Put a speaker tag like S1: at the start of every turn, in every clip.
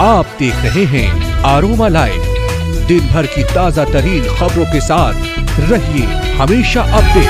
S1: आप देख रहे हैं आरोमा लाइव। दिन भर की ताजा तरीन खबरों के साथ रहिए हमेशा अपडेट।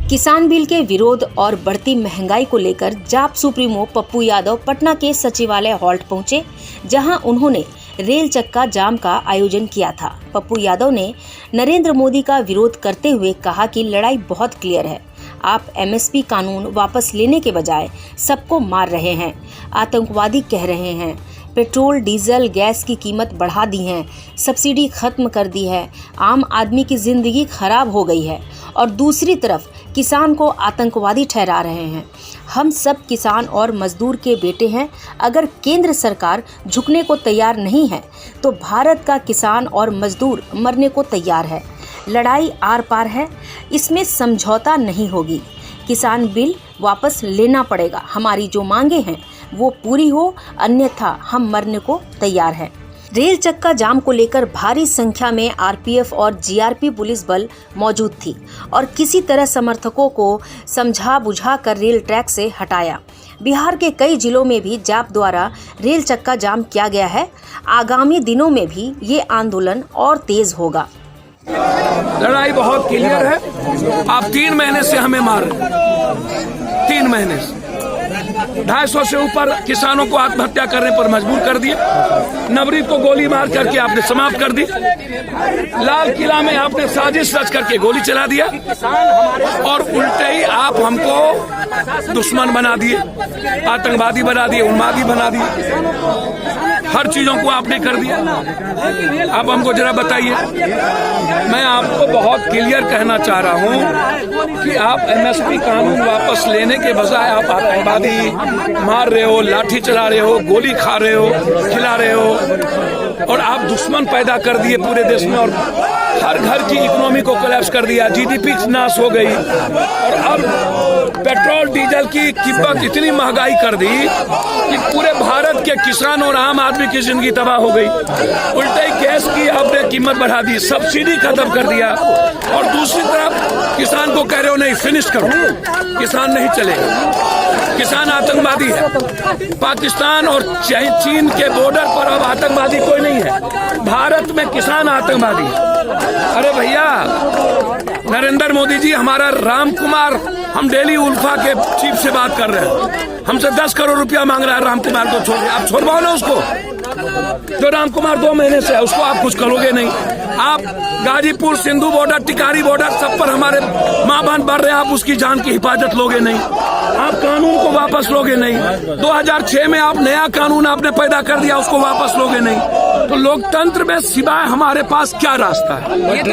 S2: किसान बिल के विरोध और बढ़ती महंगाई को लेकर जाप सुप्रीमो पप्पू यादव पटना के सचिवालय हॉल्ट पहुंचे, जहां उन्होंने रेल चक्का जाम का आयोजन किया था। पप्पू यादव ने नरेंद्र मोदी का विरोध करते हुए कहा कि लड़ाई बहुत क्लियर है। आप एमएसपी कानून वापस लेने के बजाय सबको मार रहे हैं, आतंकवादी कह रहे हैं, पेट्रोल डीजल गैस की कीमत बढ़ा दी है, सब्सिडी खत्म कर दी है, आम आदमी की जिंदगी खराब हो गई है और दूसरी तरफ किसान को आतंकवादी ठहरा रहे हैं। हम सब किसान और मजदूर के बेटे हैं। अगर केंद्र सरकार झुकने को तैयार नहीं है तो भारत का किसान और मजदूर मरने को तैयार है। लड़ाई आर पार है, इसमें समझौता नहीं होगी। किसान बिल वापस लेना पड़ेगा। हमारी जो मांगे हैं वो पूरी हो, अन्यथा हम मरने को तैयार हैं। रेल चक्का जाम को लेकर भारी संख्या में आरपीएफ और जीआरपी पुलिस बल मौजूद थी और किसी तरह समर्थकों को समझा बुझा कर रेल ट्रैक से हटाया। बिहार के कई जिलों में भी जाप द्वारा रेल चक्का जाम किया गया है। आगामी दिनों में भी ये आंदोलन और तेज होगा।
S3: लड़ाई बहुत क्लियर है। आप 3 महीने से हमें मार रहे हैं, 3 महीने से 250 से ऊपर किसानों को आत्महत्या करने पर मजबूर कर दिए। नवरीत को गोली मार करके आपने समाप्त कर दी। लाल किला में आपने साजिश रच करके गोली चला दिया और उल्टे ही आप हमको दुश्मन बना दिए, आतंकवादी बना दिए, उन्मादी बना दिए। हर चीजों को आपने कर दिया। आप हमको जरा बताइए। मैं आपको बहुत क्लियर कहना चाह रहा हूं कि आप एमएसपी कानून वापस लेने के बजाय आप आतंकवादी मार रहे हो, लाठी चला रहे हो, गोली खा रहे हो, खिला रहे हो और आप दुश्मन पैदा कर दिए पूरे देश में और हर घर की इकोनॉमी को कोलैप्स कर दिया। जीडीपी नाश हो गई और अब पेट्रोल डीजल की कीमत इतनी महंगाई कर दी कि पूरे भारत के किसान और आम आदमी की जिंदगी तबाह हो गई। उल्टे गैस की आपने कीमत बढ़ा दी, सब्सिडी खत्म कर दिया और दूसरी तरफ किसान को कह रहे हो नहीं फिनिश करो, किसान नहीं चलेगा, किसान आतंकवादी है। पाकिस्तान और चीन के बॉर्डर पर अब आतंकवादी कोई नहीं है, भारत में किसान आतंकवादी है। अरे भैया, नरेंद्र मोदी जी हमारा राम कुमार, हम डेली उल्फा के चीफ से बात कर रहे हैं, हमसे 10 करोड़ रुपया मांग रहा है राम कुमार को छोड़, आप छोड़वाओ ना उसको। जो राम कुमार 2 महीने से है उसको आप कुछ करोगे नहीं। आप गाजीपुर, सिंधु बॉर्डर, टिकारी बॉर्डर सब पर हमारे माँ बहन बढ़ रहे हैं, आप उसकी जान की हिफाजत लोगे नहीं। आप कानून को वापस लोगे नहीं। 2006 में आप नया कानून आपने पैदा कर दिया, उसको वापस लोगे नहीं। तो लोकतंत्र में सिवाय हमारे पास क्या रास्ता है?
S4: ये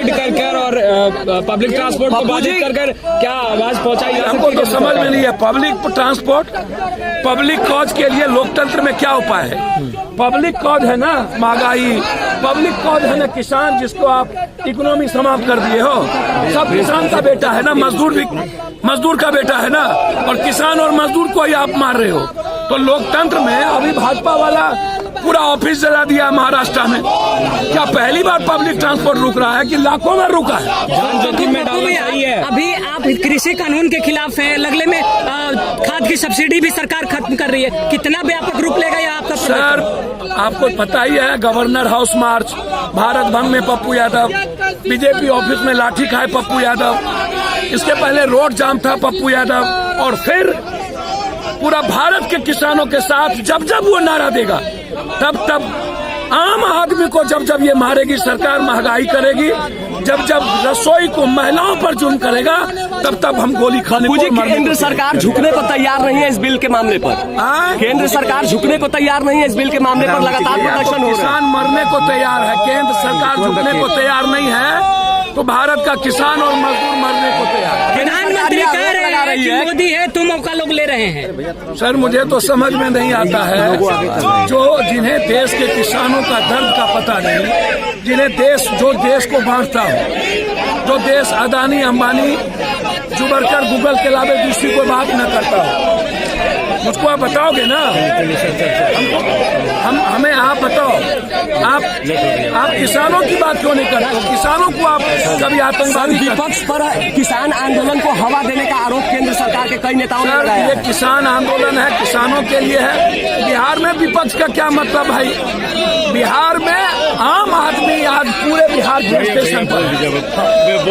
S4: ट्रेड कर और पब्लिक ट्रांसपोर्ट को बाधित कर क्या आवाज पहुंचाई?
S3: हमको तो समझ में नहीं है। पब्लिक ट्रांसपोर्ट, पब्लिक कॉज के लिए लोकतंत्र में क्या उपाय है? पब्लिक कॉज है ना महंगाई, पब्लिक कॉज है ना किसान, जिसको आप इकोनॉमी समाप्त कर दिए हो। सब किसान का बेटा है ना, मजदूर भी मजदूर का बेटा है ना, और किसान और मजदूर को ही आप मार रहे हो। तो लोकतंत्र में अभी भाजपा वाला पूरा ऑफिस जला दिया महाराष्ट्र में। क्या पहली बार पब्लिक ट्रांसपोर्ट रुक रहा है कि लाखों में रुका है?
S4: जान जोखिम में डालना चाहिए। अभी आप कृषि कानून के खिलाफ हैं, लगले में खाद की सब्सिडी भी सरकार खत्म कर रही है। कितना व्यापक रूप लेगा ये आपका?
S3: सर, आपको पता ही है, गवर्नर हाउस मार्च, भारत भंग में पप्पू यादव, बीजेपी ऑफिस में लाठी खाए पप्पू यादव, इसके पहले रोड जाम था पप्पू यादव, और फिर पूरा भारत के किसानों के साथ जब जब वो नारा देगा तब आम आदमी को जब ये मारेगी सरकार, महंगाई करेगी, जब रसोई को महिलाओं पर जुल्म करेगा तब हम गोली खाने को मरने।
S5: केंद्र सरकार झुकने को तैयार नहीं है इस बिल के मामले पर। केंद्र सरकार झुकने को तैयार नहीं है इस बिल के मामले पर। लगातार प्रदर्शन हो रहा है।
S3: किसान मरने को तैयार है, केंद्र सरकार झुकने को तैयार नहीं है, तो भारत का किसान और मजदूर मरने को तैयार है।
S4: प्रधानमंत्री कह रहे हैं कि मोदी है, तुम मौका लोग ले रहे हैं।
S3: सर, मुझे तो समझ में नहीं आता है, जिन्हें देश के किसानों का दर्द का पता नहीं, जो देश को बांटता हो, जो देश अदानी अंबानी जुबरकर गूगल के अलावा दूसरी कोई बात न करता हो, मुझको आप बताओगे ना, हमें आप बताओ, आप किसानों की बात क्यों नहीं करते? किसानों को आप कभी आतंकवादी?
S5: विपक्ष पर किसान आंदोलन को हवा देने का आरोप केंद्र सरकार के कई नेताओं ने
S3: सर,
S5: लगाया
S3: ये
S5: है।
S3: किसान आंदोलन है, किसानों के लिए है। बिहार में विपक्ष का क्या मतलब भाई? बिहार में आम आदमी आज पूरे बिहार के स्टेशन पर,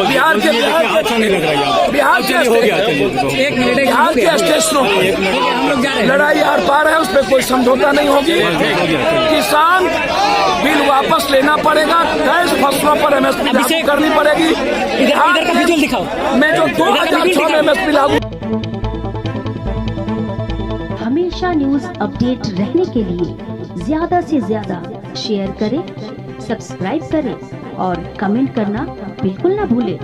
S3: बिहार के स्टेशनों पर लड़ाई आर पार है, उस पर कोई समझौता नहीं होगी। किसान बिल वापस लेना पड़ेगा, गैस फसलों पर MSP लागू करनी पड़ेगी।
S4: इधर का विजुअल दिखाओ।
S3: मैं जो 2006 में MSP लागू।
S6: हमेशा न्यूज अपडेट रहने के लिए ज्यादा से ज्यादा शेयर करें, सब्सक्राइब करें और कमेंट करना बिल्कुल ना भूलें।